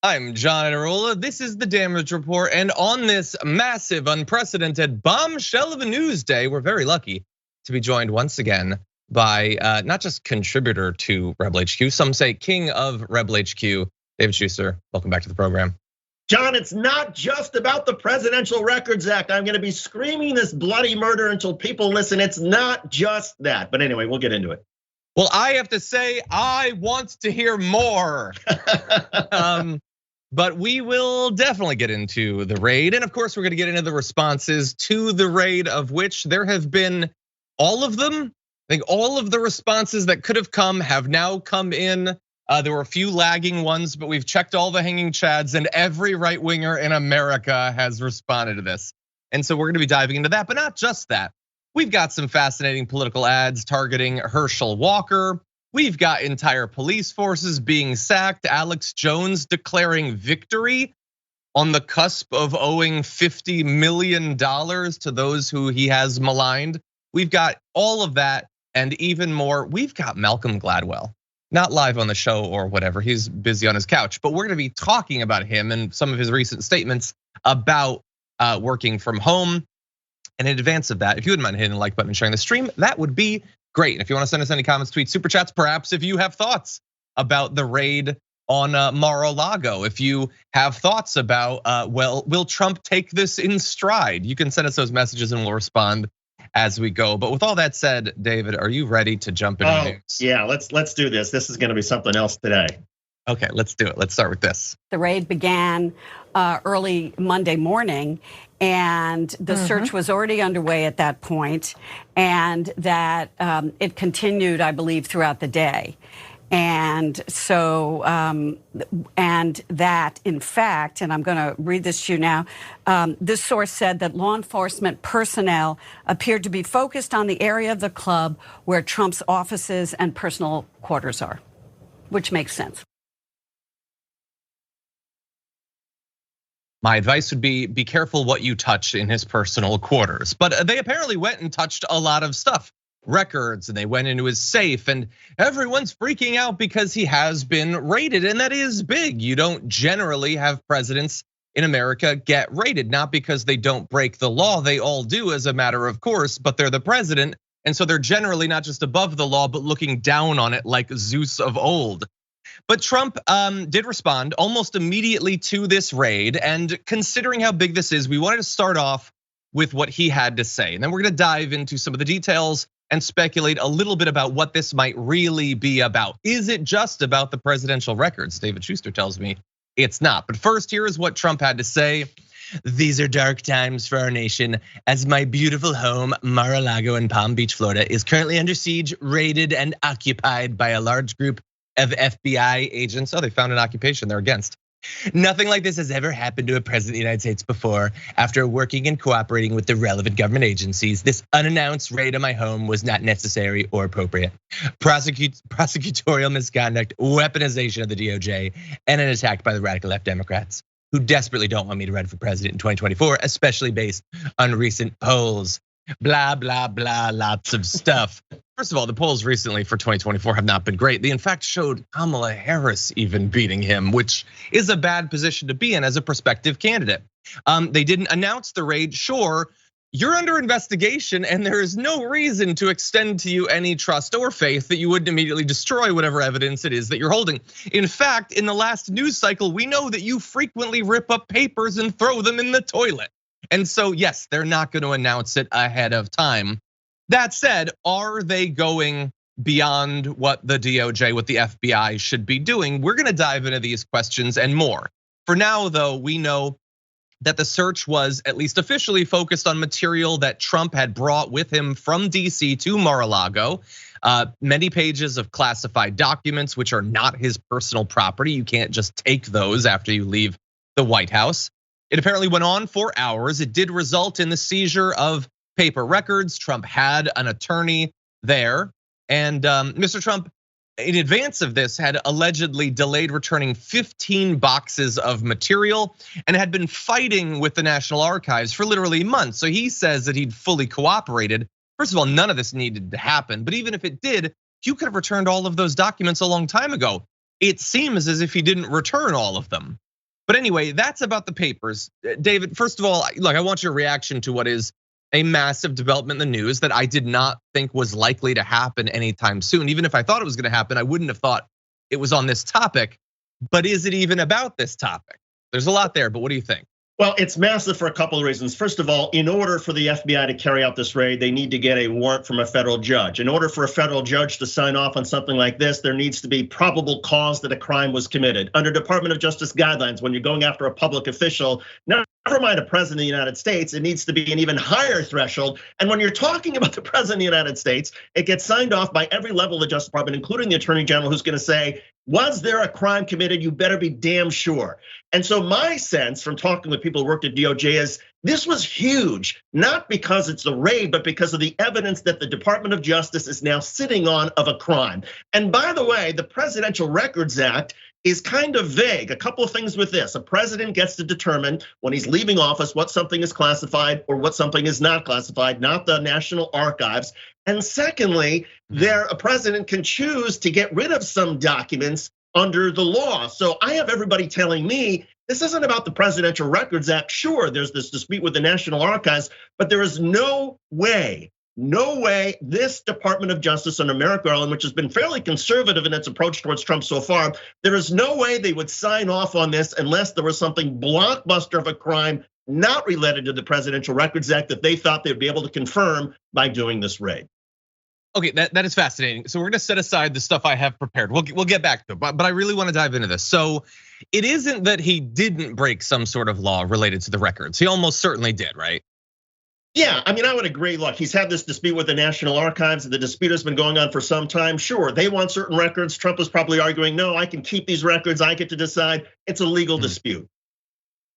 I'm John Arola. This is the Damage Report, and on this massive, unprecedented bombshell of a news day, we're very lucky to be joined once again by not just contributor to Rebel HQ, some say king of Rebel HQ, David Shuster. Welcome back to the program. John, it's not just about the Presidential Records Act. I'm gonna be screaming this bloody murder until people listen. It's not just that. But anyway, we'll get into it. Well, I have to say, I want to hear more. But we will definitely get into the raid. And of course, we're gonna get into the responses to the raid, of which there have been all of them. I think all of the responses that could have come have now come in. There were a few lagging ones, but we've checked all the hanging chads, and every right winger in America has responded to this. And so we're gonna be diving into that, but not just that. We've got some fascinating political ads targeting Herschel Walker. We've got entire police forces being sacked. Alex Jones declaring victory on the cusp of owing $50 million to those who he has maligned. We've got all of that and even more. We've got Malcolm Gladwell, not live on the show or whatever. He's busy on his couch, but we're gonna be talking about him and some of his recent statements about working from home. And in advance of that, if you wouldn't mind hitting the like button and sharing the stream, that would be great. And if you want to send us any comments, tweets, super chats, perhaps if you have thoughts about the raid on Mar-a-Lago, if you have thoughts about, well, will Trump take this in stride? You can send us those messages and we'll respond as we go. But with all that said, David, are you ready to jump into news? Yeah, let's do this. This is gonna be something else today. Okay, let's do it. Let's start with this. The raid began early Monday morning, and the search was already underway at that point, and that it continued, I believe, throughout the day. And so, and that in fact, and I'm gonna read this to you now, this source said that law enforcement personnel appeared to be focused on the area of the club where Trump's offices and personal quarters are, which makes sense. My advice would be careful what you touch in his personal quarters. But they apparently went and touched a lot of stuff, records, and they went into his safe, and everyone's freaking out because he has been raided, and that is big. You don't generally have presidents in America get raided, not because they don't break the law, they all do as a matter of course, but they're the president, and so they're generally not just above the law, but looking down on it like Zeus of old. But Trump did respond almost immediately to this raid, and considering how big this is, we wanted to start off with what he had to say. And then we're gonna dive into some of the details and speculate a little bit about what this might really be about. Is it just about the presidential records? David Shuster tells me it's not. But first, here is what Trump had to say. These are dark times for our nation as my beautiful home, Mar-a-Lago in Palm Beach, Florida, is currently under siege, raided, and occupied by a large group of FBI agents. Oh, they found an occupation they're against. Nothing like this has ever happened to a president of the United States before. After working and cooperating with the relevant government agencies, this unannounced raid on my home was not necessary or appropriate. Prosecutorial misconduct, weaponization of the DOJ, and an attack by the radical left Democrats who desperately don't want me to run for president in 2024, especially based on recent polls. Blah, blah, blah, lots of stuff. First of all, the polls recently for 2024 have not been great. They in fact showed Kamala Harris even beating him, which is a bad position to be in as a prospective candidate. They didn't announce the raid. Sure, you're under investigation and there is no reason to extend to you any trust or faith that you wouldn't immediately destroy whatever evidence it is that you're holding. In fact, in the last news cycle, we know that you frequently rip up papers and throw them in the toilet. And so yes, they're not gonna announce it ahead of time. That said, are they going beyond what the DOJ, what the FBI should be doing? We're gonna dive into these questions and more. For now though, we know that the search was at least officially focused on material that Trump had brought with him from DC to Mar-a-Lago. Many pages of classified documents, which are not his personal property. You can't just take those after you leave the White House. It apparently went on for hours. It did result in the seizure of paper records. Trump had an attorney there. And Mr. Trump, in advance of this, had allegedly delayed returning 15 boxes of material and had been fighting with the National Archives for literally months. So he says that he'd fully cooperated. First of all, none of this needed to happen, but even if it did, you could have returned all of those documents a long time ago. It seems as if he didn't return all of them. But anyway, that's about the papers. David, first of all, look, I want your reaction to what is a massive development in the news that I did not think was likely to happen anytime soon. Even if I thought it was gonna happen, I wouldn't have thought it was on this topic. But is it even about this topic? There's a lot there, but what do you think? Well, it's massive for a couple of reasons. First of all, in order for the FBI to carry out this raid, they need to get a warrant from a federal judge. In order for a federal judge to sign off on something like this, there needs to be probable cause that a crime was committed. Under Department of Justice guidelines, when you're going after a public official, never mind a president of the United States, it needs to be an even higher threshold. And when you're talking about the president of the United States, it gets signed off by every level of the Justice Department, including the Attorney General, who's gonna say, was there a crime committed? You better be damn sure. And so my sense from talking with people who worked at DOJ is this was huge, not because it's the raid, but because of the evidence that the Department of Justice is now sitting on of a crime. And by the way, the Presidential Records Act is kind of vague. A couple of things with this. A president gets to determine when he's leaving office what something is classified or what something is not classified, not the National Archives. And secondly, a president can choose to get rid of some documents under the law. So I have everybody telling me this isn't about the Presidential Records Act. Sure, there's this dispute with the National Archives, but there is no way this Department of Justice under Merrick, which has been fairly conservative in its approach towards Trump so far, there is no way they would sign off on this unless there was something blockbuster of a crime not related to the Presidential Records Act that they thought they'd be able to confirm by doing this raid. Okay, that is fascinating. So we're gonna set aside the stuff I have prepared. We'll get back to it, but I really want to dive into this. So it isn't that he didn't break some sort of law related to the records. He almost certainly did, right? Yeah, I mean, I would agree. Look, he's had this dispute with the National Archives. The dispute has been going on for some time. Sure, they want certain records. Trump was probably arguing, no, I can keep these records. I get to decide. It's a legal dispute.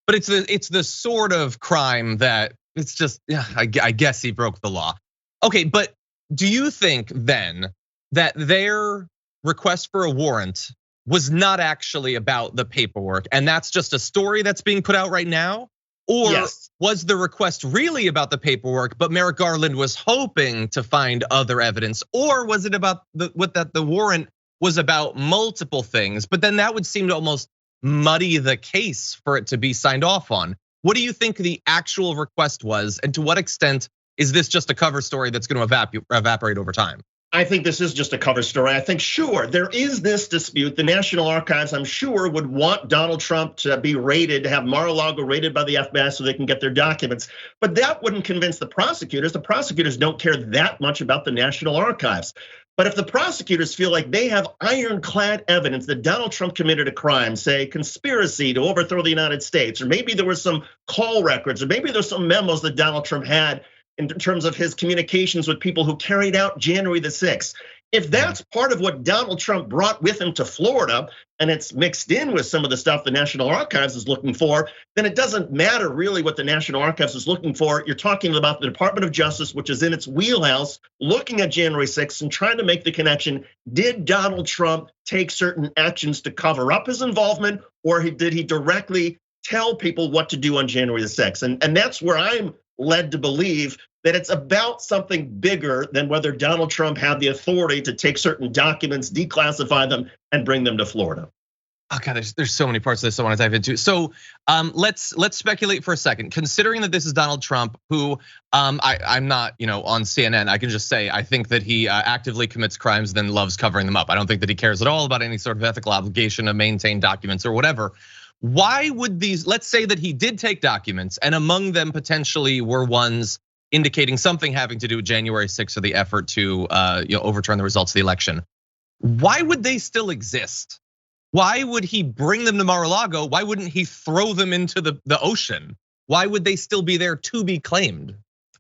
But it's the sort of crime that it's just, yeah, I guess he broke the law. Okay, but do you think then that their request for a warrant was not actually about the paperwork and that's just a story that's being put out right now? Or was the request really about the paperwork, but Merrick Garland was hoping to find other evidence? Or was it about the warrant was about multiple things, but then that would seem to almost muddy the case for it to be signed off on? What do you think the actual request was, and to what extent is this just a cover story that's going to evaporate over time? I think this is just a cover story. I think, sure, there is this dispute. The National Archives, I'm sure, would want Donald Trump to be raided, to have Mar-a-Lago raided by the FBI so they can get their documents. But that wouldn't convince the prosecutors. The prosecutors don't care that much about the National Archives. But if the prosecutors feel like they have ironclad evidence that Donald Trump committed a crime, say conspiracy to overthrow the United States, or maybe there were some call records, or maybe there's some memos that Donald Trump had in terms of his communications with people who carried out January the 6th. If that's part of what Donald Trump brought with him to Florida, and it's mixed in with some of the stuff the National Archives is looking for, then it doesn't matter really what the National Archives is looking for. You're talking about the Department of Justice, which is in its wheelhouse, looking at January 6th and trying to make the connection. Did Donald Trump take certain actions to cover up his involvement, or did he directly tell people what to do on January the 6th? And that's where I'm led to believe that it's about something bigger than whether Donald Trump had the authority to take certain documents, declassify them, and bring them to Florida. Oh God, there's so many parts of this I want to dive into. So let's speculate for a second. Considering that this is Donald Trump, who I'm not, on CNN, I can just say I think that he actively commits crimes, then loves covering them up. I don't think that he cares at all about any sort of ethical obligation to maintain documents or whatever. Why would let's say that he did take documents, and among them potentially were ones indicating something having to do with January 6th or the effort to overturn the results of the election. Why would they still exist? Why would he bring them to Mar-a-Lago? Why wouldn't he throw them into the ocean? Why would they still be there to be claimed?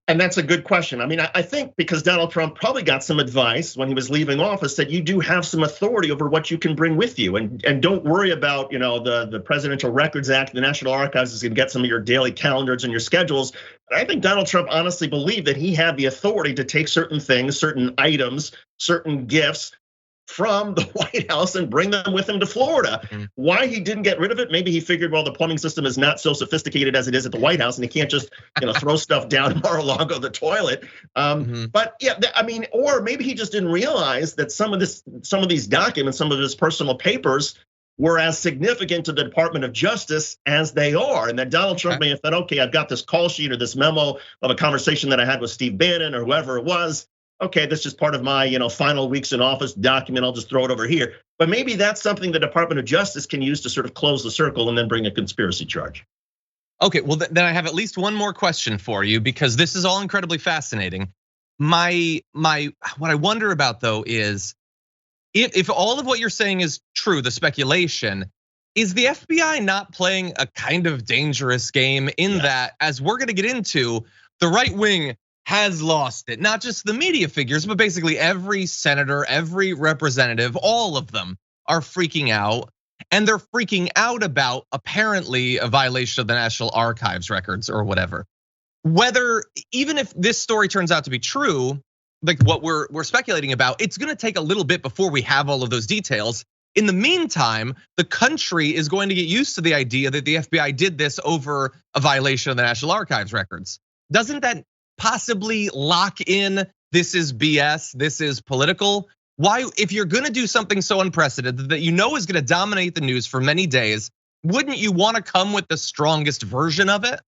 And that's a good question. I mean, I think because Donald Trump probably got some advice when he was leaving office that you do have some authority over what you can bring with you, and don't worry about the Presidential Records Act. The National Archives is going to get some of your daily calendars and your schedules. But I think Donald Trump honestly believed that he had the authority to take certain things, certain items, certain gifts from the White House and bring them with him to Florida. Why he didn't get rid of it? Maybe he figured, well, the plumbing system is not so sophisticated as it is at the White House, and he can't just throw stuff down Mar-a-Lago the toilet. But yeah, I mean, or maybe he just didn't realize that some of these documents, some of his personal papers, were as significant to the Department of Justice as they are. And that Donald Trump may have thought, okay, I've got this call sheet or this memo of a conversation that I had with Steve Bannon or whoever it was. Okay, this is part of my final weeks in office document. I'll just throw it over here. But maybe that's something the Department of Justice can use to sort of close the circle and then bring a conspiracy charge. Okay, well then I have at least one more question for you, because this is all incredibly fascinating. What I wonder about though is, if all of what you're saying is true, the speculation, is the FBI not playing a kind of dangerous game in that, as we're gonna get into, the right wing has lost it. Not just the media figures, but basically every senator, every representative, all of them are freaking out. And they're freaking out about apparently a violation of the National Archives records or whatever. Whether, even if this story turns out to be true, like what we're speculating about, it's gonna take a little bit before we have all of those details. In the meantime, the country is going to get used to the idea that the FBI did this over a violation of the National Archives records. Doesn't that possibly lock in, this is BS, this is political? Why, if you're gonna do something so unprecedented that you know is gonna dominate the news for many days, wouldn't you wanna come with the strongest version of it?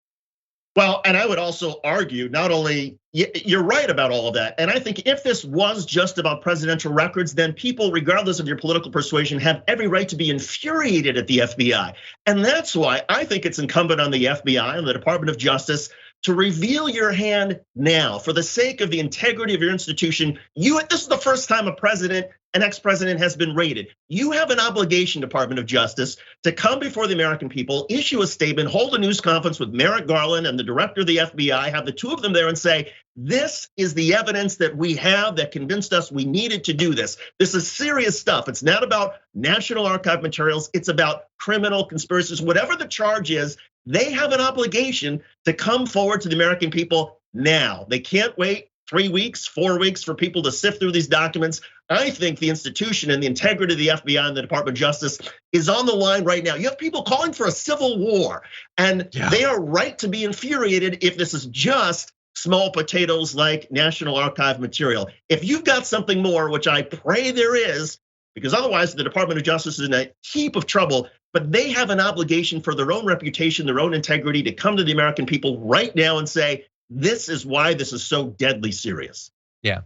Well, and I would also argue, not only, you're right about all of that. And I think if this was just about presidential records, then people, regardless of your political persuasion, have every right to be infuriated at the FBI. And that's why I think it's incumbent on the FBI and the Department of Justice to reveal your hand now, for the sake of the integrity of your institution. This is the first time an ex-president has been raided. You have an obligation, Department of Justice, to come before the American people, issue a statement, hold a news conference with Merrick Garland and the director of the FBI, have the two of them there and say, this is the evidence that we have that convinced us we needed to do this. This is serious stuff. It's not about National Archive materials. It's about criminal conspiracies. Whatever the charge is, they have an obligation to come forward to the American people now. They can't wait 3 weeks, 4 weeks for people to sift through these documents. I think the institution and the integrity of the FBI and the Department of Justice is on the line right now. You have people calling for a civil war, and they are right to be infuriated if this is just small potatoes like National Archive material. If you've got something more, which I pray there is, because otherwise the Department of Justice is in a heap of trouble, but they have an obligation for their own reputation, their own integrity, to come to the American people right now and say, this is why this is so deadly serious. Yeah,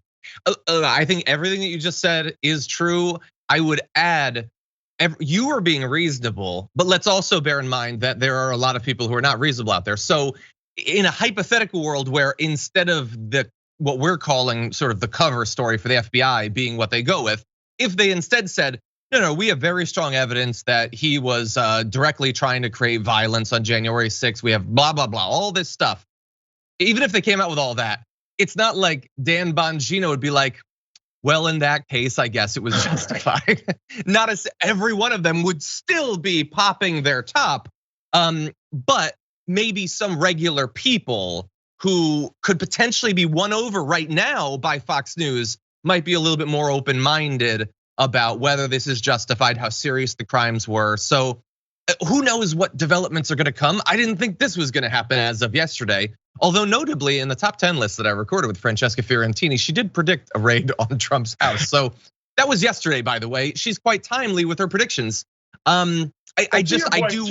I think everything that you just said is true. I would add, you are being reasonable, but let's also bear in mind that there are a lot of people who are not reasonable out there. So in a hypothetical world where instead of what we're calling sort of the cover story for the FBI being what they go with, if they instead said, no, we have very strong evidence that he was directly trying to create violence on January 6th. We have blah, blah, blah, all this stuff. Even if they came out with all that, it's not like Dan Bongino would be like, well, in that case, I guess it was justified. Not as every one of them would still be popping their top, but maybe some regular people who could potentially be won over right now by Fox News might be a little bit more open-minded about whether this is justified, how serious the crimes were. So who knows what developments are gonna come? I didn't think this was gonna happen as of yesterday. Although notably in the top 10 list that I recorded with Francesca Fiorentini, she did predict a raid on Trump's house. So that was yesterday, by the way. She's quite timely with her predictions. I do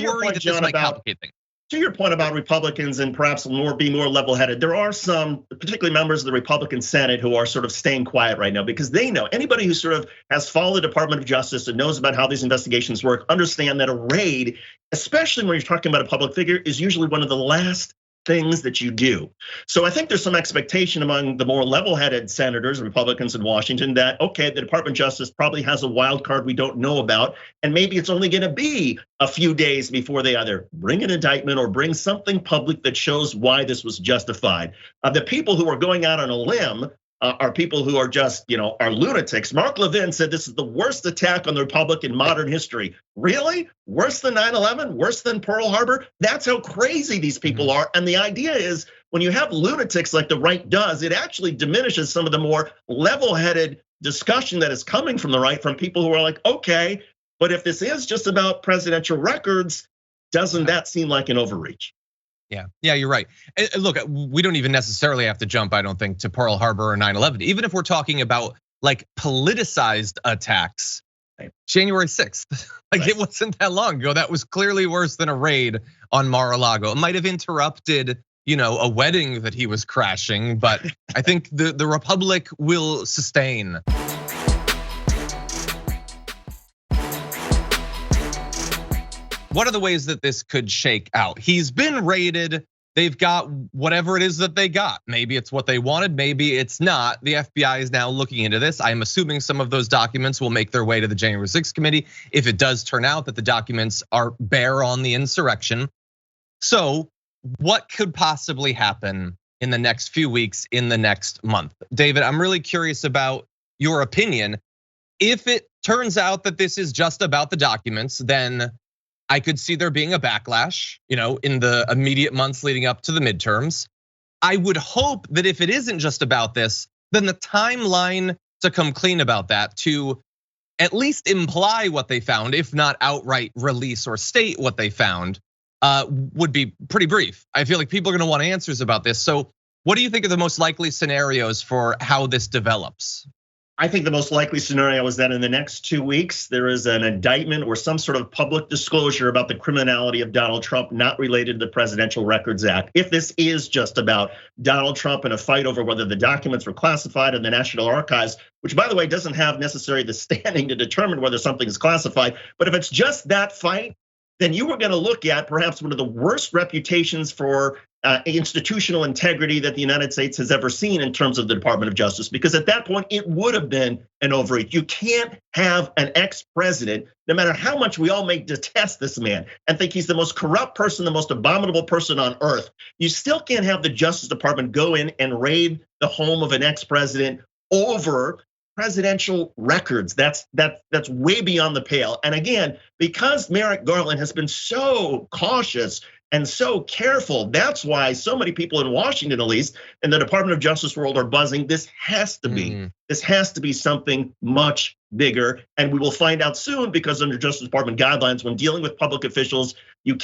worry that this might complicate things. To your point about Republicans and perhaps be more level-headed, there are some, particularly members of the Republican Senate, who are sort of staying quiet right now because they know, anybody who sort of has followed the Department of Justice and knows about how these investigations work, understand that a raid, especially when you're talking about a public figure, is usually one of the last things that you do. So I think there's some expectation among the more level-headed senators, Republicans in Washington, that okay, the Department of Justice probably has a wild card we don't know about, and maybe it's only gonna be a few days before they either bring an indictment or bring something public that shows why this was justified. The people who are going out on a limb are people who are just, are lunatics. Mark Levin said this is the worst attack on the Republic in modern history. Really? Worse than 9/11? Worse than Pearl Harbor? That's how crazy these people are. And the idea is when you have lunatics like the right does, it actually diminishes some of the more level-headed discussion that is coming from the right, from people who are like, okay, but if this is just about presidential records, doesn't that seem like an overreach? Yeah, you're right. Look, we don't even necessarily have to jump, I don't think, to Pearl Harbor or 9/11. Even if we're talking about like politicized attacks, January 6th. Like it wasn't that long ago. That was clearly worse than a raid on Mar-a-Lago. It might have interrupted, a wedding that he was crashing, but I think the Republic will sustain. What are the ways that this could shake out? He's been raided. They've got whatever it is that they got. Maybe it's what they wanted, maybe it's not. The FBI is now looking into this. I'm assuming some of those documents will make their way to the January 6th committee if it does turn out that the documents bear on the insurrection. So what could possibly happen in the next few weeks, in the next month? David, I'm really curious about your opinion. If it turns out that this is just about the documents, then I could see there being a backlash, in the immediate months leading up to the midterms. I would hope that if it isn't just about this, then the timeline to come clean about that, to at least imply what they found, if not outright release or state what they found, would be pretty brief. I feel like people are gonna want answers about this. So what do you think are the most likely scenarios for how this develops? I think the most likely scenario is that in the next 2 weeks, there is an indictment or some sort of public disclosure about the criminality of Donald Trump not related to the Presidential Records Act. If this is just about Donald Trump and a fight over whether the documents were classified in the National Archives, which by the way, doesn't have necessarily the standing to determine whether something is classified. But if it's just that fight, then you were gonna look at perhaps one of the worst reputations for institutional integrity that the United States has ever seen in terms of the Department of Justice, because at that point it would have been an overreach. You can't have an ex-president, no matter how much we all may detest this man and think he's the most corrupt person, the most abominable person on earth. You still can't have the Justice Department go in and raid the home of an ex-president over presidential records. That's way beyond the pale. And again, because Merrick Garland has been so cautious and so careful, that's why so many people in Washington, at least in the Department of Justice world, are buzzing. This has to be something much bigger, and we will find out soon, because under Justice Department guidelines, when dealing with public officials, you're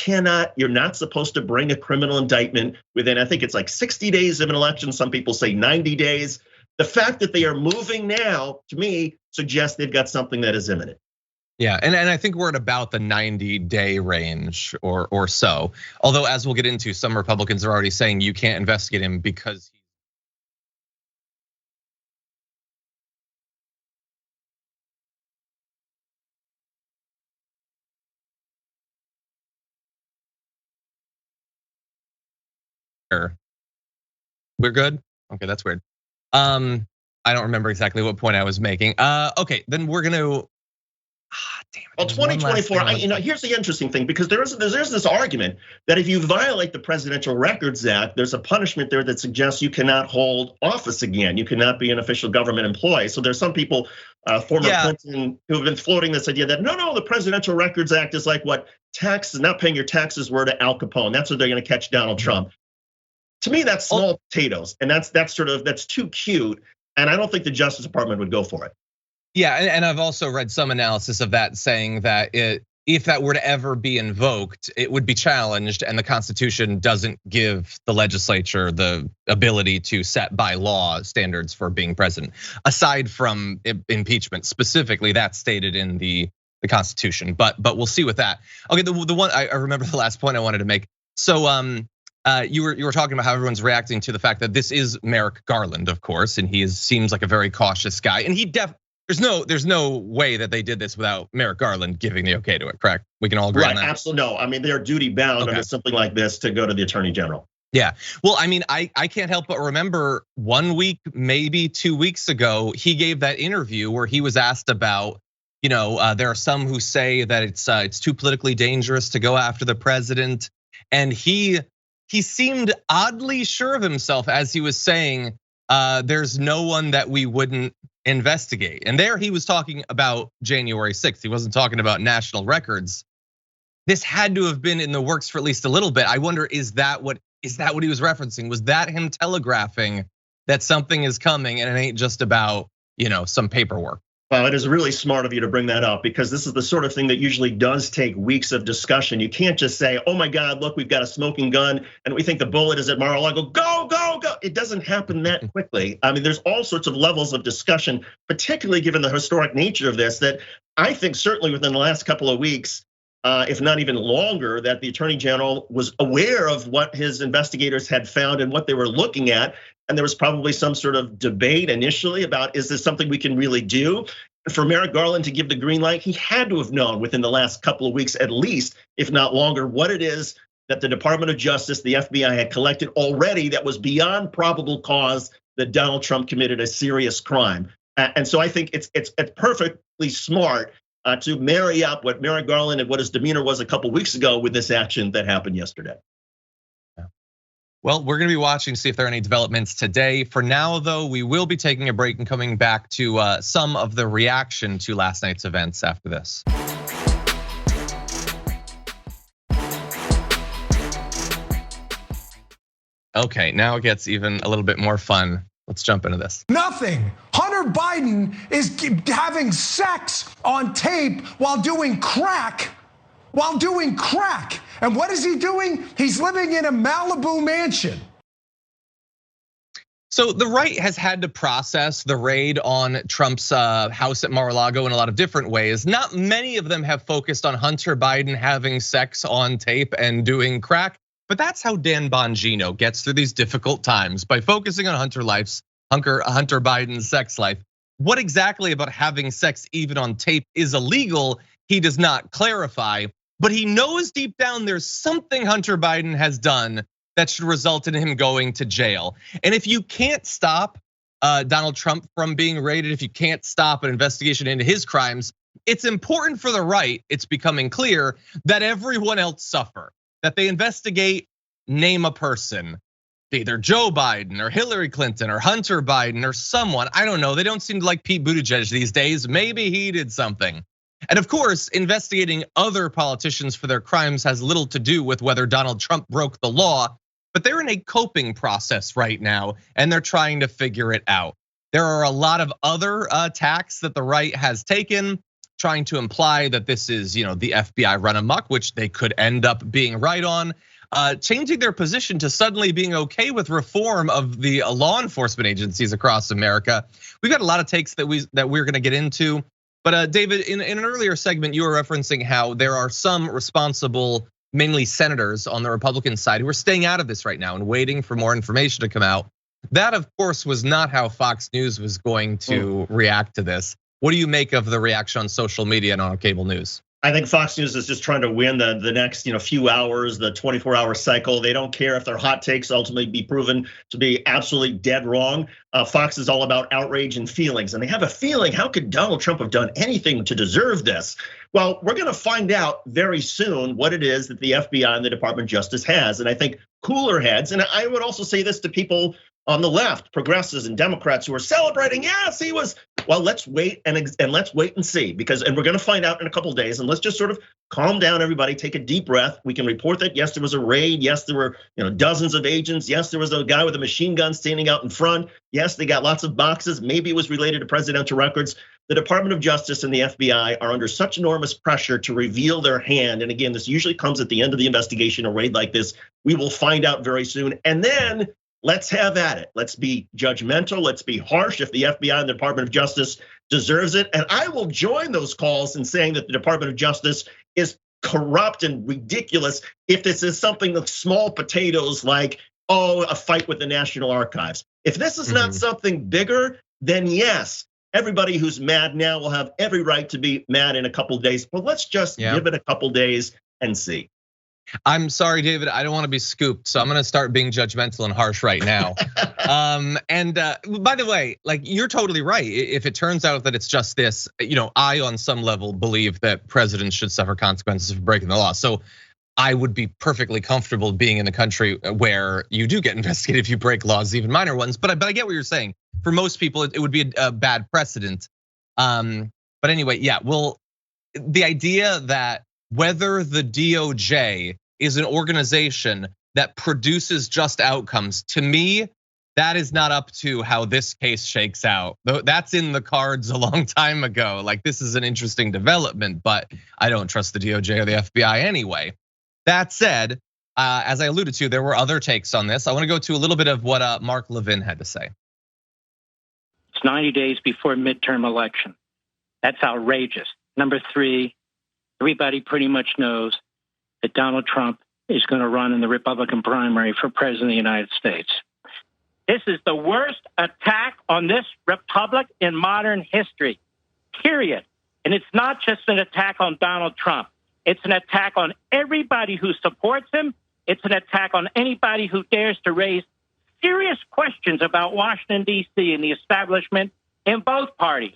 not supposed to bring a criminal indictment within, I think it's like 60 days of an election. Some people say 90 days. The fact that they are moving now, to me, suggests they've got something that is imminent. Yeah, and I think we're at about the 90-day range or so. Although, as we'll get into, some Republicans are already saying you can't investigate him because we're good. Okay, that's weird. I don't remember exactly what point I was making. Okay, then we're gonna. Damn it. Well, 2024, here's the interesting thing, because there's this argument that if you violate the Presidential Records Act, there's a punishment there that suggests you cannot hold office again. You cannot be an official government employee. So there's some people, former Clinton, who have been floating this idea that no, the Presidential Records Act is like what taxes, not paying your taxes were to Al Capone. That's what they're gonna catch Donald Trump. To me, that's small potatoes, and that's too cute. And I don't think the Justice Department would go for it. Yeah, and I've also read some analysis of that saying that if that were to ever be invoked, it would be challenged, and the Constitution doesn't give the legislature the ability to set by law standards for being president, aside from impeachment. Specifically, that's stated in the Constitution. But we'll see with that. Okay, the one I remember the last point I wanted to make. So you were talking about how everyone's reacting to the fact that this is Merrick Garland, of course, and he seems like a very cautious guy, and there's no way that they did this without Merrick Garland giving the okay to it, correct? We can all agree on that. Right, absolutely. No, I mean, they're duty bound under something like this to go to the Attorney General. Yeah, well, I mean, I can't help but remember 1 week, maybe 2 weeks ago, he gave that interview where he was asked about, there are some who say that it's too politically dangerous to go after the president, and he seemed oddly sure of himself as he was saying, there's no one that we wouldn't investigate. And there he was talking about January 6th. He wasn't talking about national records. This had to have been in the works for at least a little bit. I wonder, is that what he was referencing? Was that him telegraphing that something is coming and it ain't just about, some paperwork? Well, it is really smart of you to bring that up, because this is the sort of thing that usually does take weeks of discussion. You can't just say, oh my God, look, we've got a smoking gun and we think the bullet is at Mar-a-Lago. Go, go, go. It doesn't happen that quickly. I mean, there's all sorts of levels of discussion, particularly given the historic nature of this, that I think certainly within the last couple of weeks, if not even longer, that the Attorney General was aware of what his investigators had found and what they were looking at. And there was probably some sort of debate initially about, is this something we can really do? For Merrick Garland to give the green light, he had to have known within the last couple of weeks at least, if not longer, what it is that the Department of Justice, the FBI had collected already that was beyond probable cause that Donald Trump committed a serious crime. And so I think it's perfectly smart to marry up what Merrick Garland and what his demeanor was a couple weeks ago with this action that happened yesterday. Well, we're going to be watching to see if there are any developments today. For now, though, we will be taking a break and coming back to some of the reaction to last night's events after this. Okay, now it gets even a little bit more fun. Let's jump into this. Nothing. Hunter Biden is having sex on tape while doing crack. And what is he doing? He's living in a Malibu mansion. So the right has had to process the raid on Trump's house at Mar-a-Lago in a lot of different ways. Not many of them have focused on Hunter Biden having sex on tape and doing crack, but that's how Dan Bongino gets through these difficult times, by focusing on Hunter Biden's sex life. What exactly about having sex even on tape is illegal, he does not clarify. But he knows deep down there's something Hunter Biden has done that should result in him going to jail. And if you can't stop Donald Trump from being raided, if you can't stop an investigation into his crimes, it's important for the right, it's becoming clear, that everyone else suffer. That they investigate, name a person, either Joe Biden or Hillary Clinton or Hunter Biden or someone, I don't know. They don't seem to like Pete Buttigieg these days. Maybe he did something. And of course, investigating other politicians for their crimes has little to do with whether Donald Trump broke the law, but they're in a coping process right now and they're trying to figure it out. There are a lot of other attacks that the right has taken, trying to imply that this is, the FBI run amok, which they could end up being right on. Changing their position to suddenly being okay with reform of the law enforcement agencies across America. We've got a lot of takes that we're going to get into. But David, in an earlier segment, you were referencing how there are some responsible, mainly senators on the Republican side, who are staying out of this right now and waiting for more information to come out. That, of course, was not how Fox News was going to react to this. What do you make of the reaction on social media and on cable news? I think Fox News is just trying to win the next few hours, the 24-hour cycle. They don't care if their hot takes ultimately be proven to be absolutely dead wrong. Fox is all about outrage and feelings, and they have a feeling, how could Donald Trump have done anything to deserve this? Well, we're gonna find out very soon what it is that the FBI and the Department of Justice has. And I think cooler heads, and I would also say this to people on the left, progressives and Democrats who are celebrating, yes, he was. Well, let's wait and let's wait and see, and we're gonna find out in a couple of days, and let's just sort of calm down, everybody, take a deep breath. We can report that, yes, there was a raid, yes, there were dozens of agents, yes, there was a guy with a machine gun standing out in front, yes, they got lots of boxes, maybe it was related to presidential records. The Department of Justice and the FBI are under such enormous pressure to reveal their hand, and again, this usually comes at the end of the investigation, a raid like this. We will find out very soon, and then let's have at it. Let's be judgmental. Let's be harsh if the FBI and the Department of Justice deserves it. And I will join those calls in saying that the Department of Justice is corrupt and ridiculous if this is something of small potatoes like, a fight with the National Archives. If this is not something bigger, then yes, everybody who's mad now will have every right to be mad in a couple of days. But let's just give it a couple of days and see. I'm sorry, David, I don't want to be scooped, so I'm gonna start being judgmental and harsh right now. And by the way, like, you're totally right. If it turns out that it's just this, I on some level believe that presidents should suffer consequences for breaking the law. So I would be perfectly comfortable being in a country where you do get investigated if you break laws, even minor ones. But I get what you're saying. For most people, it would be a bad precedent. But anyway, yeah, well, the idea that whether the DOJ is an organization that produces just outcomes, to me, that is not up to how this case shakes out. That's in the cards a long time ago. Like, this is an interesting development, but I don't trust the DOJ or the FBI anyway. That said, as I alluded to, there were other takes on this. I want to go to a little bit of what Mark Levin had to say. It's 90 days before midterm election. That's outrageous. Number three, everybody pretty much knows that Donald Trump is going to run in the Republican primary for president of the United States. This is the worst attack on this republic in modern history, period. And it's not just an attack on Donald Trump. It's an attack on everybody who supports him. It's an attack on anybody who dares to raise serious questions about Washington, D.C. and the establishment in both parties.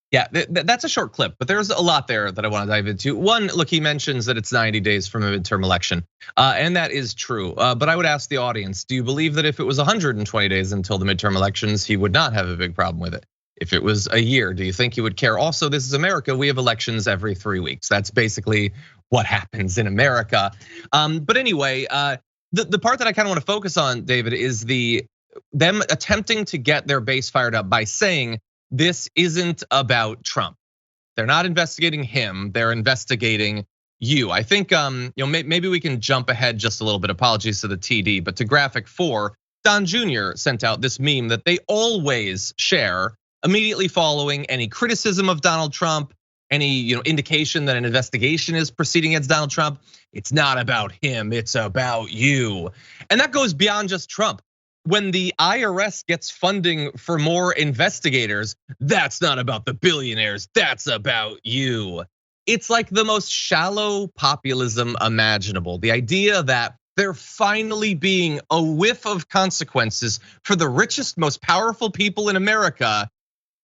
Yeah, that's a short clip, but there's a lot there that I want to dive into. One, look, he mentions that it's 90 days from a midterm election, and that is true. But I would ask the audience, do you believe that if it was 120 days until the midterm elections, he would not have a big problem with it? If it was a year, do you think he would care? Also, this is America. We have elections every 3 weeks. That's basically what happens in America. But anyway, the part that I kind of want to focus on, David, is them attempting to get their base fired up by saying this isn't about Trump. They're not investigating him. They're investigating you. I think maybe we can jump ahead just a little bit. Apologies to the TD, but to Graphic 4, Don Jr. sent out this meme that they always share immediately following any criticism of Donald Trump, any indication that an investigation is proceeding against Donald Trump. It's not about him, it's about you. And that goes beyond just Trump. When the IRS gets funding for more investigators, that's not about the billionaires, that's about you. It's like the most shallow populism imaginable. The idea that there finally being a whiff of consequences for the richest, most powerful people in America,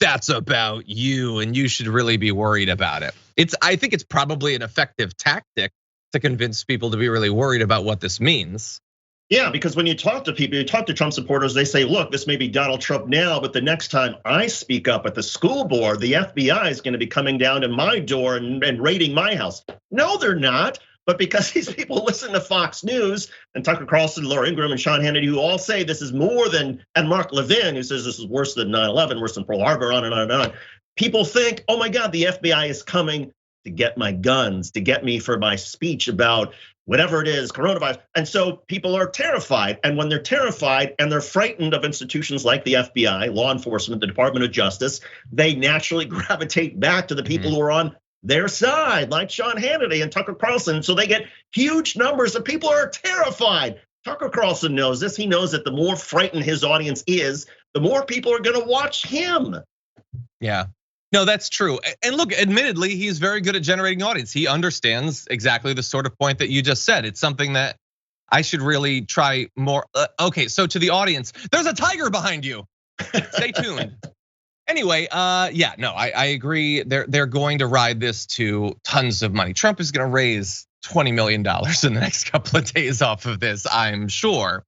that's about you, and you should really be worried about it. I think it's probably an effective tactic to convince people to be really worried about what this means. Yeah, because when you talk to people, you talk to Trump supporters, they say, look, this may be Donald Trump now, but the next time I speak up at the school board, the FBI is going to be coming down to my door and raiding my house. No, they're not. But because these people listen to Fox News and Tucker Carlson, Laura Ingraham, and Sean Hannity, who all say this is more than, and Mark Levin, who says this is worse than 9/11, worse than Pearl Harbor, on and on and on. People think, oh my God, the FBI is coming to get my guns, to get me for my speech about whatever it is, coronavirus. And so people are terrified. And when they're terrified and they're frightened of institutions like the FBI, law enforcement, the Department of Justice, they naturally gravitate back to the people who are on their side, like Sean Hannity and Tucker Carlson. So they get huge numbers of people who are terrified. Tucker Carlson knows this. He knows that the more frightened his audience is, the more people are going to watch him. Yeah. No, that's true. And look, admittedly, he's very good at generating audience. He understands exactly the sort of point that you just said. It's something that I should really try more. Okay, so to the audience, there's a tiger behind you. Stay tuned. Anyway, yeah, no, I agree. They're going to ride this to tons of money. Trump is going to raise $20 million in the next couple of days off of this, I'm sure.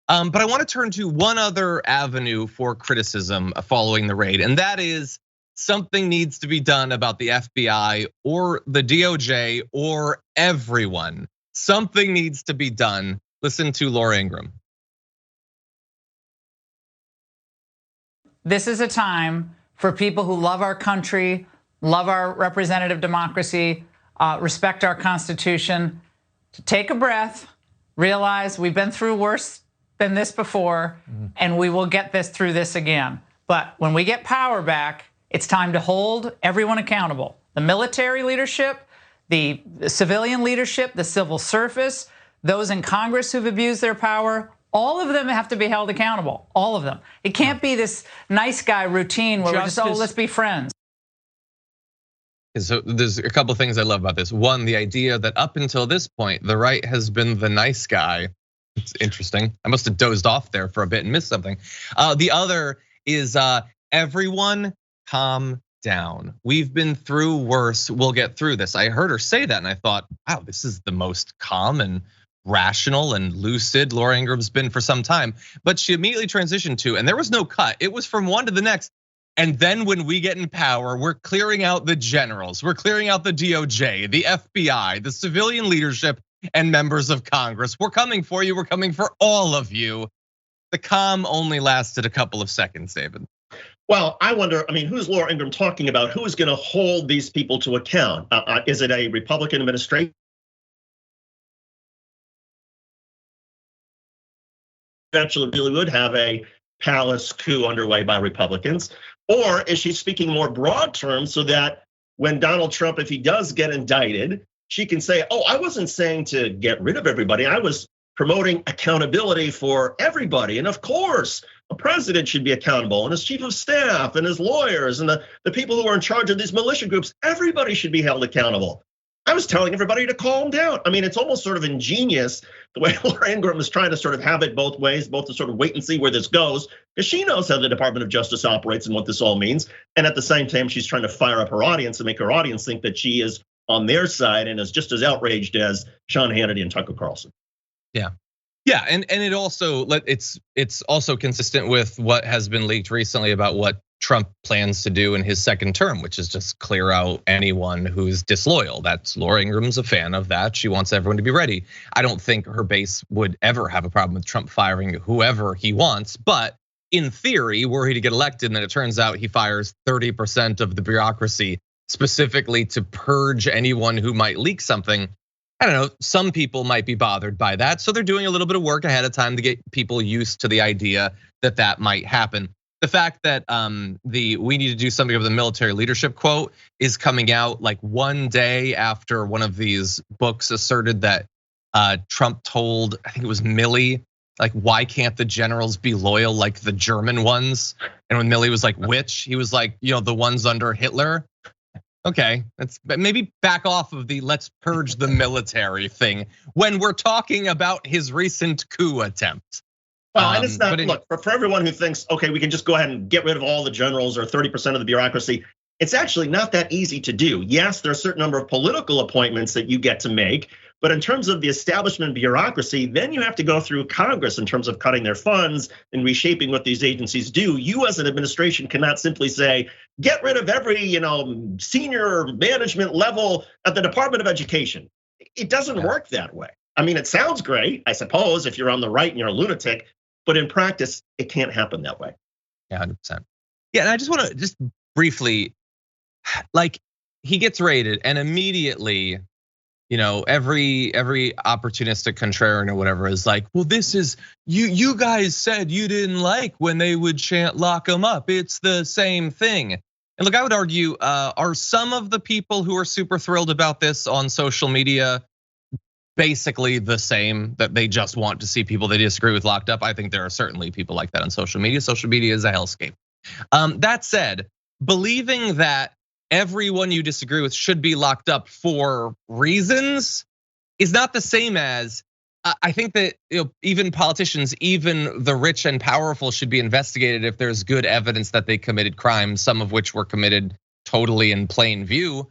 But I want to turn to one other avenue for criticism following the raid, and that is something needs to be done about the FBI or the DOJ or everyone. Something needs to be done. Listen to Laura Ingraham. This is a time for people who love our country, love our representative democracy, respect our Constitution, to take a breath, realize we've been through worse than this before, and we will get through this again. But when we get power back, it's time to hold everyone accountable. The military leadership, the civilian leadership, the civil service, those in Congress who've abused their power, all of them have to be held accountable, all of them. It can't be this nice guy routine where we're just, oh, let's be friends. So there's a couple of things I love about this. One, the idea that up until this point, the right has been the nice guy. It's interesting. I must have dozed off there for a bit and missed something. The other is everyone calm down. We've been through worse. We'll get through this. I heard her say that and I thought, wow, this is the most calm and rational and lucid Laura Ingraham's been for some time. But she immediately transitioned to, and there was no cut. It was from one to the next. And then when we get in power, we're clearing out the generals. We're clearing out the DOJ, the FBI, the civilian leadership, and members of Congress. We're coming for you. We're coming for all of you. The calm only lasted a couple of seconds, David. Well, I wonder, who's Laura Ingraham talking about? Who is going to hold these people to account? Is it a Republican administration? Eventually really would have a palace coup underway by Republicans? Or is she speaking more broad terms so that when Donald Trump, if he does get indicted, she can say, oh, I wasn't saying to get rid of everybody. I was promoting accountability for everybody. And of course, a president should be accountable, and his chief of staff and his lawyers and the people who are in charge of these militia groups, everybody should be held accountable. I was telling everybody to calm down. It's almost sort of ingenious the way Laura Ingraham is trying to sort of have it both ways, both to sort of wait and see where this goes, because she knows how the Department of Justice operates and what this all means. And at the same time, she's trying to fire up her audience and make her audience think that she is on their side and is just as outraged as Sean Hannity and Tucker Carlson. Yeah, and it also it's also consistent with what has been leaked recently about what Trump plans to do in his second term, which is just clear out anyone who's disloyal. That's Laura Ingraham's a fan of that. She wants everyone to be ready. I don't think her base would ever have a problem with Trump firing whoever he wants, but in theory, were he to get elected, and then it turns out he fires 30% of the bureaucracy specifically to purge anyone who might leak something. I don't know, some people might be bothered by that. So they're doing a little bit of work ahead of time to get people used to the idea that that might happen. The fact that we need to do something of the military leadership quote is coming out like one day after one of these books asserted that Trump told, I think it was Milley, like, why can't the generals be loyal like the German ones? And when Milley was like, which? He was like, the ones under Hitler. Okay, let's maybe back off of the let's purge the military thing when we're talking about his recent coup attempt. Well, and it's not, look, for everyone who thinks, okay, we can just go ahead and get rid of all the generals or 30% of the bureaucracy, it's actually not that easy to do. Yes, there are a certain number of political appointments that you get to make, but in terms of the establishment bureaucracy, then you have to go through Congress in terms of cutting their funds and reshaping what these agencies do. You as an administration cannot simply say, get rid of every senior management level at the Department of Education. It doesn't work that way. It sounds great, I suppose, if you're on the right and you're a lunatic, but in practice, it can't happen that way. Yeah, 100%. Yeah, and I just want to just briefly, like, he gets raided and immediately, every opportunistic contrarian or whatever is like, well, this is, you guys said you didn't like when they would chant lock them up. It's the same thing. And look, I would argue, are some of the people who are super thrilled about this on social media basically the same, that they just want to see people they disagree with locked up? I think there are certainly people like that on social media. Social media is a hellscape. That said, believing that everyone you disagree with should be locked up for reasons is not the same as, I think that even politicians, even the rich and powerful, should be investigated if there's good evidence that they committed crimes, some of which were committed totally in plain view.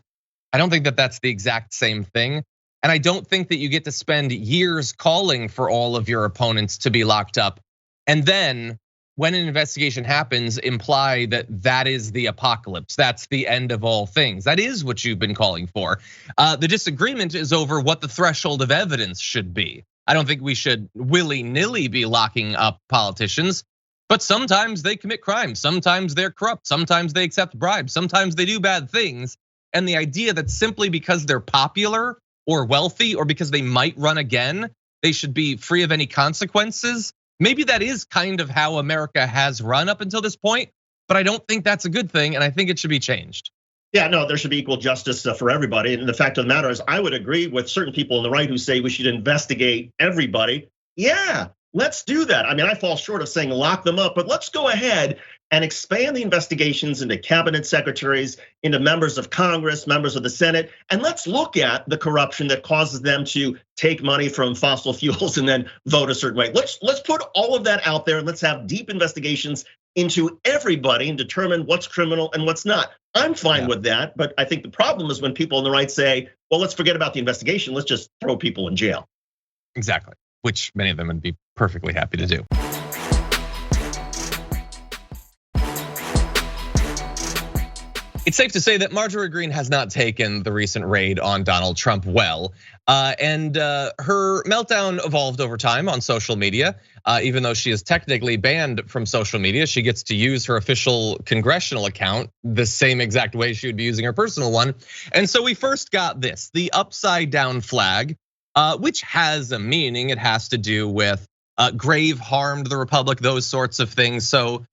I don't think that that's the exact same thing. And I don't think that you get to spend years calling for all of your opponents to be locked up, and then when an investigation happens, imply that that is the apocalypse. That's the end of all things. That is what you've been calling for. The disagreement is over what the threshold of evidence should be. I don't think we should willy-nilly be locking up politicians, but sometimes they commit crimes. Sometimes they're corrupt. Sometimes they accept bribes. Sometimes they do bad things. And the idea that simply because they're popular or wealthy or because they might run again, they should be free of any consequences. Maybe that is kind of how America has run up until this point, but I don't think that's a good thing, and I think it should be changed. Yeah, no, there should be equal justice for everybody. And the fact of the matter is, I would agree with certain people on the right who say we should investigate everybody. Yeah, let's do that. I fall short of saying lock them up, but let's go ahead and expand the investigations into cabinet secretaries, into members of Congress, members of the Senate, and let's look at the corruption that causes them to take money from fossil fuels and then vote a certain way. Let's put all of that out there and let's have deep investigations into everybody and determine what's criminal and what's not. I'm fine with that, but I think the problem is when people on the right say, well, let's forget about the investigation, let's just throw people in jail. Exactly, which many of them would be perfectly happy to do. It's safe to say that Marjorie Greene has not taken the recent raid on Donald Trump well. And her meltdown evolved over time on social media. Even though she is technically banned from social media, she gets to use her official congressional account the same exact way she would be using her personal one. And so we first got this, the upside down flag, which has a meaning. It has to do with grave harm to the republic, those sorts of things. So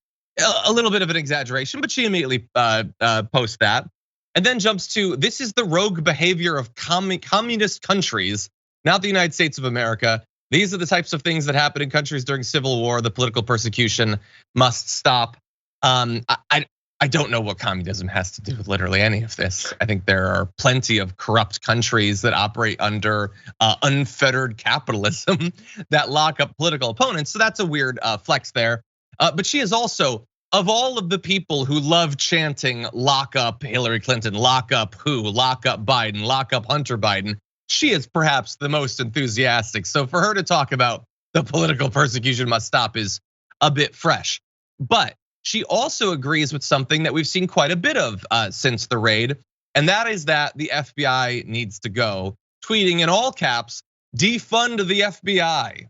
a little bit of an exaggeration, but she immediately posts that. And then jumps to, this is the rogue behavior of communist countries, not the United States of America. These are the types of things that happen in countries during civil war. The political persecution must stop. I don't know what communism has to do with literally any of this. I think there are plenty of corrupt countries that operate under unfettered capitalism that lock up political opponents. So that's a weird flex there. But she is also, of all of the people who love chanting, lock up Hillary Clinton, lock up who, lock up Biden, lock up Hunter Biden, she is perhaps the most enthusiastic. So for her to talk about the political persecution must stop is a bit fresh. But she also agrees with something that we've seen quite a bit of since the raid, and that is that the FBI needs to go, tweeting in all caps, defund the FBI.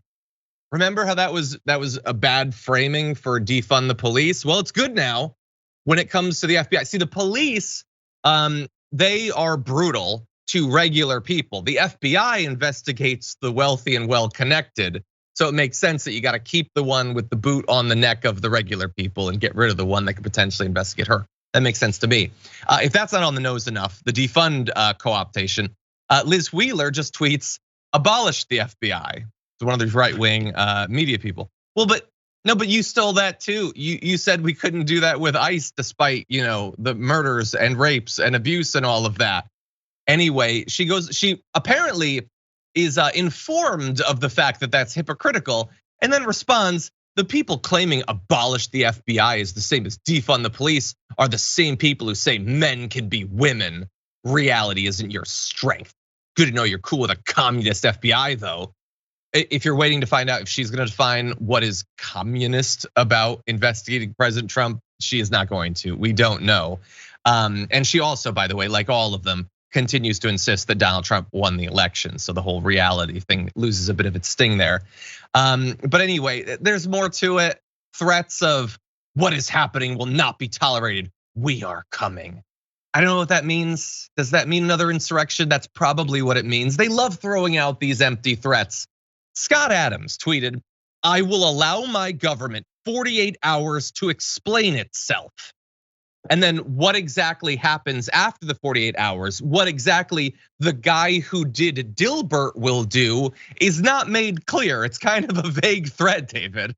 Remember how that was a bad framing for defund the police? Well, it's good now when it comes to the FBI. See, the police, they are brutal to regular people. The FBI investigates the wealthy and well-connected. So it makes sense that you got to keep the one with the boot on the neck of the regular people and get rid of the one that could potentially investigate her. That makes sense to me. If that's not on the nose enough, the defund co-optation, Liz Wheeler just tweets, abolish the FBI. It's one of these right-wing media people. Well, but you stole that too. You said we couldn't do that with ICE despite the murders and rapes and abuse and all of that. Anyway, she apparently is informed of the fact that that's hypocritical, and then responds, the people claiming abolish the FBI is the same as defund the police are the same people who say men can be women. Reality isn't your strength. Good to know you're cool with a communist FBI though. If you're waiting to find out if she's gonna define what is communist about investigating President Trump, she is not going to, we don't know. And she also, by the way, like all of them, continues to insist that Donald Trump won the election. So the whole reality thing loses a bit of its sting there. But anyway, there's more to it. Threats of what is happening will not be tolerated. We are coming. I don't know what that means. Does that mean another insurrection? That's probably what it means. They love throwing out these empty threats. Scott Adams tweeted, I will allow my government 48 hours to explain itself. And then what exactly happens after the 48 hours, what exactly the guy who did Dilbert will do is not made clear. It's kind of a vague threat, David.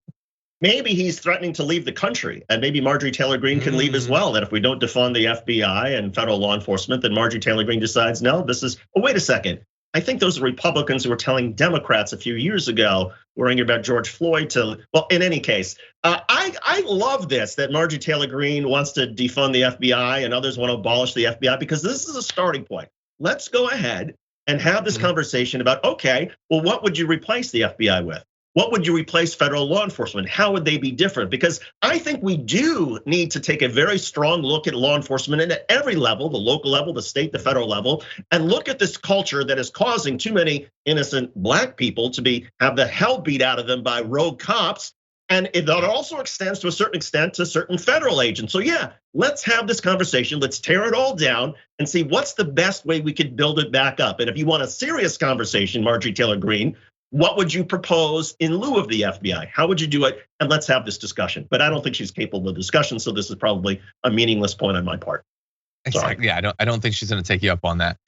Maybe he's threatening to leave the country, and maybe Marjorie Taylor Greene can leave as well. That if we don't defund the FBI and federal law enforcement, then Marjorie Taylor Greene decides, no, this is, oh, wait a second. I think those are Republicans who were telling Democrats a few years ago, worrying about George Floyd to, well, in any case, I love this, that Marjorie Taylor Greene wants to defund the FBI and others want to abolish the FBI, because this is a starting point. Let's go ahead and have this conversation about, okay, well, what would you replace the FBI with? What would you replace federal law enforcement? How would they be different? Because I think we do need to take a very strong look at law enforcement at every level, the local level, the state, the federal level, and look at this culture that is causing too many innocent black people to have the hell beat out of them by rogue cops. And that also extends to a certain extent to certain federal agents. So yeah, let's have this conversation. Let's tear it all down and see what's the best way we could build it back up. And if you want a serious conversation, Marjorie Taylor Greene, what would you propose in lieu of the FBI? How would you do it? And let's have this discussion. But I don't think she's capable of discussion, so this is probably a meaningless point on my part. Exactly. Yeah, I don't think she's going to take you up on that.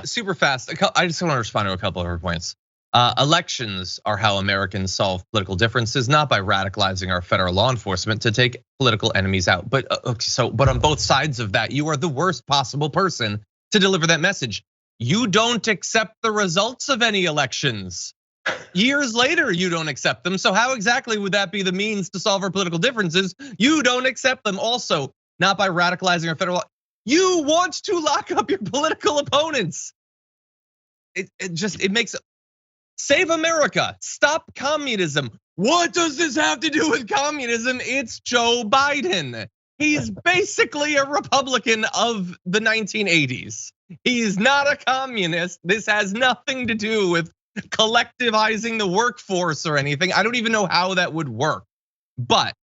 Super fast. I just want to respond to a couple of her points. Elections are how Americans solve political differences, not by radicalizing our federal law enforcement to take political enemies out. But but on both sides of that, you are the worst possible person to deliver that message. You don't accept the results of any elections. Years later, you don't accept them. So how exactly would that be the means to solve our political differences? You don't accept them. Also, not by radicalizing our federal law. You want to lock up your political opponents. It makes, save America, stop communism. What does this have to do with communism? It's Joe Biden. He's basically a Republican of the 1980s. He's not a communist. This has nothing to do with collectivizing the workforce or anything. I don't even know how that would work. But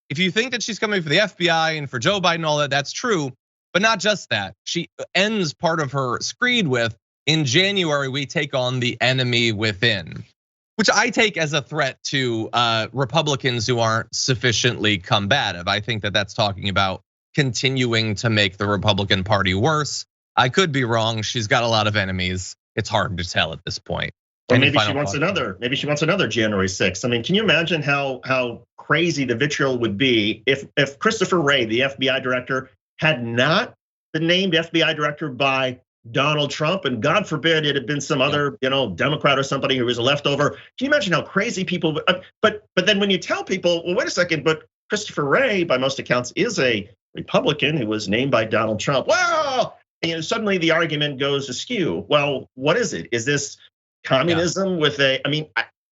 if you think that she's coming for the FBI and for Joe Biden and all that, that's true. But not just that. She ends part of her screed with, in January, we take on the enemy within, which I take as a threat to Republicans who aren't sufficiently combative. I think that that's talking about continuing to make the Republican Party worse. I could be wrong. She's got a lot of enemies. It's hard to tell at this point. Or maybe she wants another. Maybe she wants another January 6th. I mean, can you imagine how crazy the vitriol would be if Christopher Wray, the FBI director, had not been named FBI director by Donald Trump, and God forbid it had been some other, Democrat or somebody who was a leftover. Can you imagine how crazy people? But then when you tell people, well, wait a second, but Christopher Wray, by most accounts, is a Republican who was named by Donald Trump. Well, suddenly the argument goes askew. Well, what is it? Is this communism with a? I mean,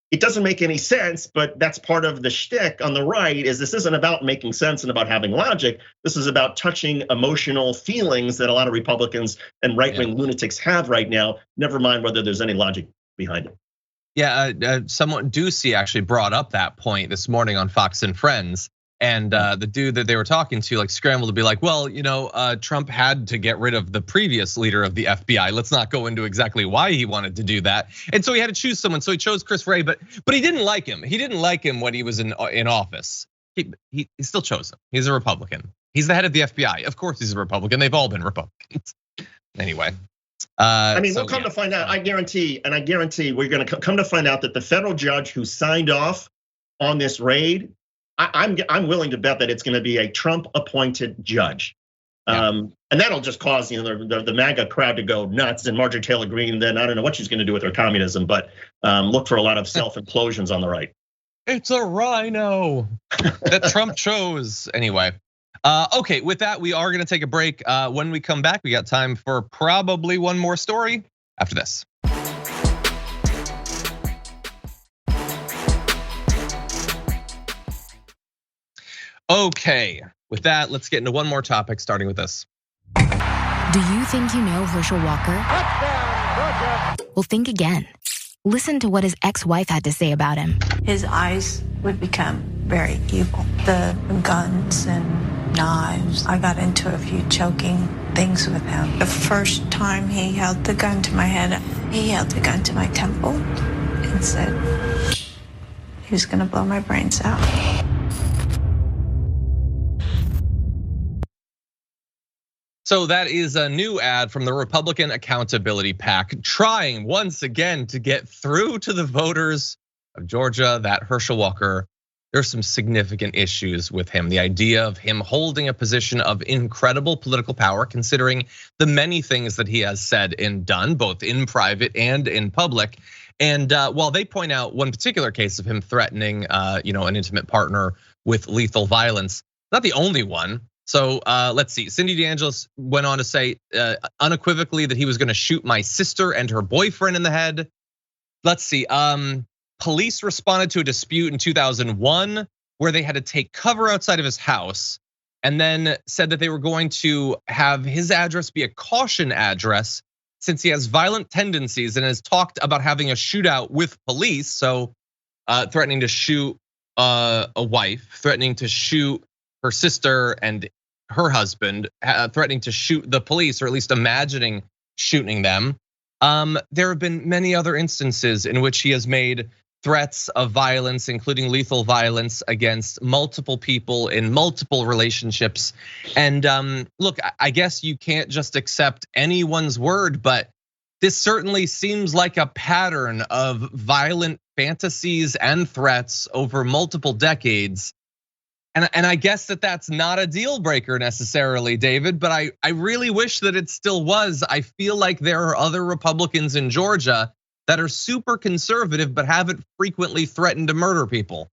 it doesn't make any sense, but that's part of the shtick on the right. Is this isn't about making sense and about having logic. This is about touching emotional feelings that a lot of Republicans and right-wing lunatics have right now. Never mind whether there's any logic behind it. Yeah, someone Ducey actually brought up that point this morning on Fox and Friends. And the dude that they were talking to like scrambled to be like, well, Trump had to get rid of the previous leader of the FBI. Let's not go into exactly why he wanted to do that. And so he had to choose someone. So he chose Chris Wray, but he didn't like him. He didn't like him when he was in office. He still chose him. He's a Republican. He's the head of the FBI. Of course he's a Republican. They've all been Republicans. Anyway. I mean, we'll come to find out. I guarantee we're going to come to find out that the federal judge who signed off on this raid, I'm willing to bet that it's going to be a Trump-appointed judge, and that'll just cause the MAGA crowd to go nuts. And Marjorie Taylor Greene, then I don't know what she's going to do with her communism, but look for a lot of self-implosions on the right. It's a rhino that Trump chose anyway. Okay, with that, we are going to take a break. When we come back, we got time for probably one more story after this. Okay, with that, let's get into one more topic, starting with this. Do you think you know Herschel Walker? Well, think again. Listen to what his ex-wife had to say about him. His eyes would become very evil. The guns and knives. I got into a few choking things with him. The first time he held the gun to my head, he held the gun to my temple and said he was gonna blow my brains out. So that is a new ad from the Republican Accountability PAC, trying once again to get through to the voters of Georgia that Herschel Walker, there's some significant issues with him. The idea of him holding a position of incredible political power, considering the many things that he has said and done, both in private and in public. And while they point out one particular case of him threatening, an intimate partner with lethal violence, not the only one. So let's see. Cindy DeAngelis went on to say unequivocally that he was going to shoot my sister and her boyfriend in the head. Let's see. Police responded to a dispute in 2001 where they had to take cover outside of his house, and then said that they were going to have his address be a caution address since he has violent tendencies and has talked about having a shootout with police. So threatening to shoot a wife, threatening to shoot her sister and her husband, threatening to shoot the police, or at least imagining shooting them. There have been many other instances in which he has made threats of violence, including lethal violence against multiple people in multiple relationships. And look, I guess you can't just accept anyone's word, but this certainly seems like a pattern of violent fantasies and threats over multiple decades. And I guess that that's not a deal breaker necessarily, David, but I really wish that it still was. I feel like there are other Republicans in Georgia that are super conservative, but haven't frequently threatened to murder people.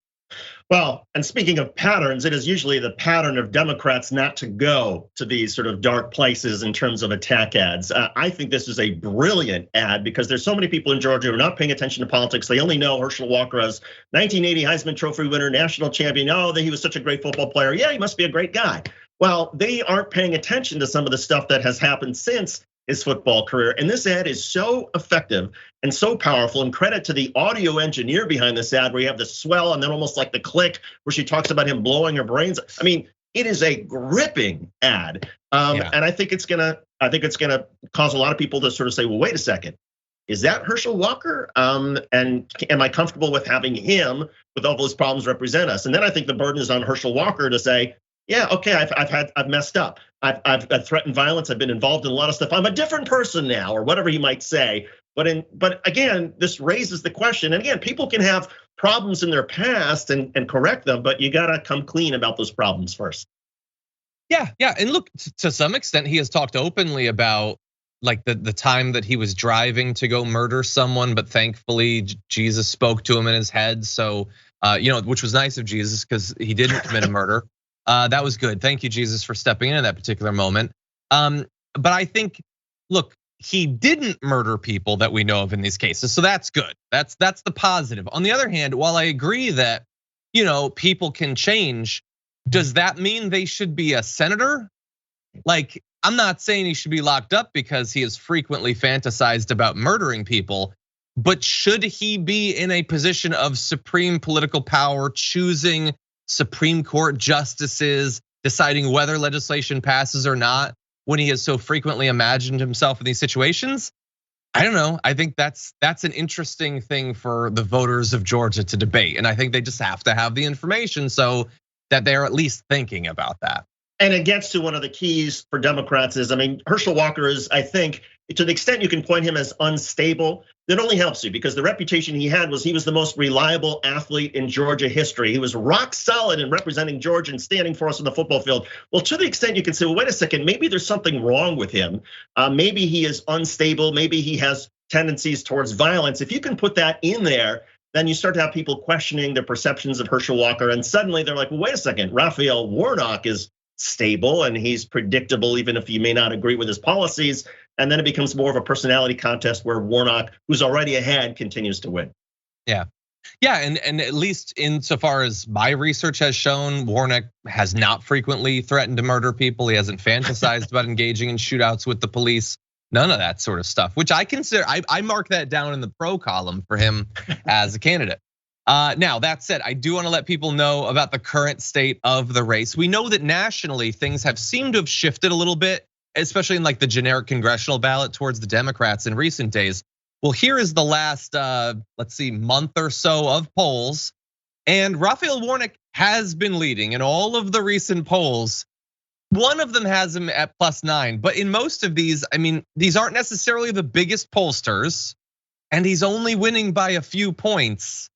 Well, and speaking of patterns, it is usually the pattern of Democrats not to go to these sort of dark places in terms of attack ads. I think this is a brilliant ad because there's so many people in Georgia who are not paying attention to politics. They only know Herschel Walker as 1980 Heisman Trophy winner, national champion. Oh, that he was such a great football player. Yeah, he must be a great guy. Well, they aren't paying attention to some of the stuff that has happened since his football career. And this ad is so effective and so powerful. And credit to the audio engineer behind this ad, where you have the swell and then almost like the click where she talks about him blowing her brains. I mean, it is a gripping ad. And I think it's gonna cause a lot of people to sort of say, well, wait a second. Is that Herschel Walker? And am I comfortable with having him, with all those problems, represent us? And then I think the burden is on Herschel Walker to say, yeah, okay, I've messed up. I've threatened violence. I've been involved in a lot of stuff. I'm a different person now, or whatever he might say. But again, this raises the question. And again, people can have problems in their past and correct them, but you gotta come clean about those problems first. Yeah, and look, to some extent, he has talked openly about like the time that he was driving to go murder someone, but thankfully Jesus spoke to him in his head. So, which was nice of Jesus because he didn't commit a murder. That was good. Thank you, Jesus, for stepping in at that particular moment. But I think, look, he didn't murder people that we know of in these cases, so that's good. That's the positive. On the other hand, while I agree that people can change, does that mean they should be a senator? Like, I'm not saying he should be locked up because he has frequently fantasized about murdering people, but should he be in a position of supreme political power, choosing Supreme Court justices, deciding whether legislation passes or not, when he has so frequently imagined himself in these situations? I don't know. I think that's an interesting thing for the voters of Georgia to debate. And I think they just have to have the information so that they're at least thinking about that. And it gets to one of the keys for Democrats is, Herschel Walker is, I think, to the extent you can point him as unstable, that only helps you, because the reputation he had was he was the most reliable athlete in Georgia history. He was rock solid in representing Georgia and standing for us on the football field. Well, to the extent you can say, well, wait a second, maybe there's something wrong with him. Maybe he is unstable. Maybe he has tendencies towards violence. If you can put that in there, then you start to have people questioning their perceptions of Herschel Walker. And suddenly they're like, well, wait a second, Raphael Warnock is stable and he's predictable, even if you may not agree with his policies. And then it becomes more of a personality contest where Warnock, who's already ahead, continues to win. Yeah, and at least insofar as my research has shown, Warnock has not frequently threatened to murder people. He hasn't fantasized about engaging in shootouts with the police. None of that sort of stuff, which I consider, I mark that down in the pro column for him as a candidate. Now, that said, I do want to let people know about the current state of the race. We know that nationally things have seemed to have shifted a little bit, especially in like the generic congressional ballot towards the Democrats in recent days. Well, here is the last, month or so of polls. And Raphael Warnock has been leading in all of the recent polls. One of them has him at +9, but in most of these, these aren't necessarily the biggest pollsters, and he's only winning by a few points.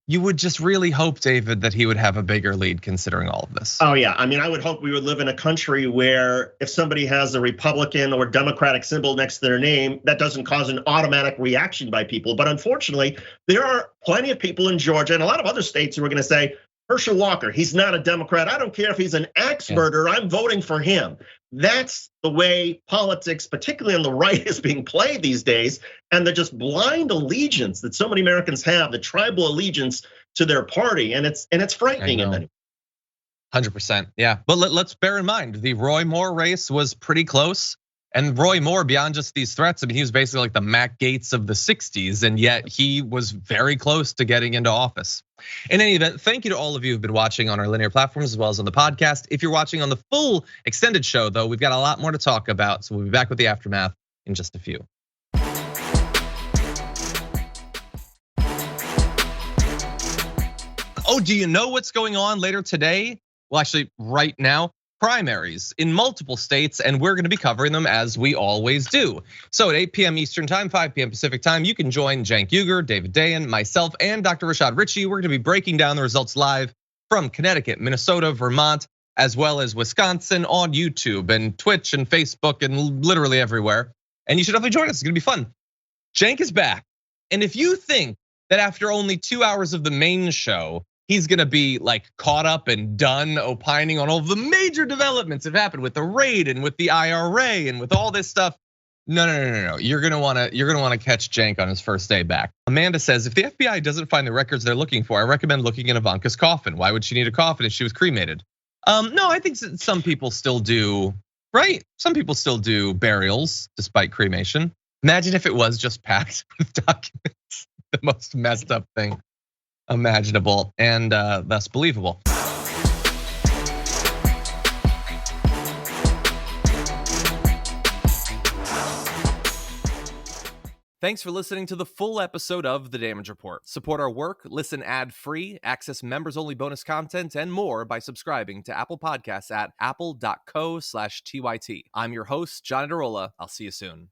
You would just really hope, David, that he would have a bigger lead considering all of this. Oh yeah, I would hope we would live in a country where if somebody has a Republican or Democratic symbol next to their name, that doesn't cause an automatic reaction by people. But unfortunately, there are plenty of people in Georgia and a lot of other states who are gonna say, Herschel Walker, he's not a Democrat. I don't care if he's an axe murderer, I'm voting for him. That's the way politics, particularly on the right, is being played these days. And the just blind allegiance that so many Americans have, the tribal allegiance to their party. And it's frightening in many. 100%, yeah. But let's bear in mind, the Roy Moore race was pretty close. And Roy Moore, beyond just these threats, he was basically like the Matt Gaetz of the 60s, and yet he was very close to getting into office. In any event, thank you to all of you who've been watching on our linear platforms as well as on the podcast. If you're watching on the full extended show, though, we've got a lot more to talk about, so we'll be back with the aftermath in just a few. Oh, do you know what's going on later today? Well, actually, right now. Primaries in multiple states, and we're gonna be covering them as we always do. So at 8 p.m. Eastern time, 5 p.m. Pacific time, you can join Cenk Uygur, David Dayen, myself, and Dr. Rashad Ritchie. We're gonna be breaking down the results live from Connecticut, Minnesota, Vermont, as well as Wisconsin on YouTube and Twitch and Facebook and literally everywhere. And you should definitely join us, it's gonna be fun. Cenk is back, and if you think that after only 2 hours of the main show, he's gonna be like caught up and done opining on all of the major developments that have happened with the raid and with the IRA and with all this stuff. No. You're gonna wanna catch Cenk on his first day back. Amanda says, if the FBI doesn't find the records they're looking for, I recommend looking in Ivanka's coffin. Why would she need a coffin if she was cremated? No, I think some people still do, right? Some people still do burials despite cremation. Imagine if it was just packed with documents, the most messed up thing imaginable and thus believable. Thanks for listening to the full episode of The Damage Report. Support our work, listen ad-free, access members-only bonus content, and more by subscribing to Apple Podcasts at apple.co/TYT. I'm your host, John Adarola. I'll see you soon.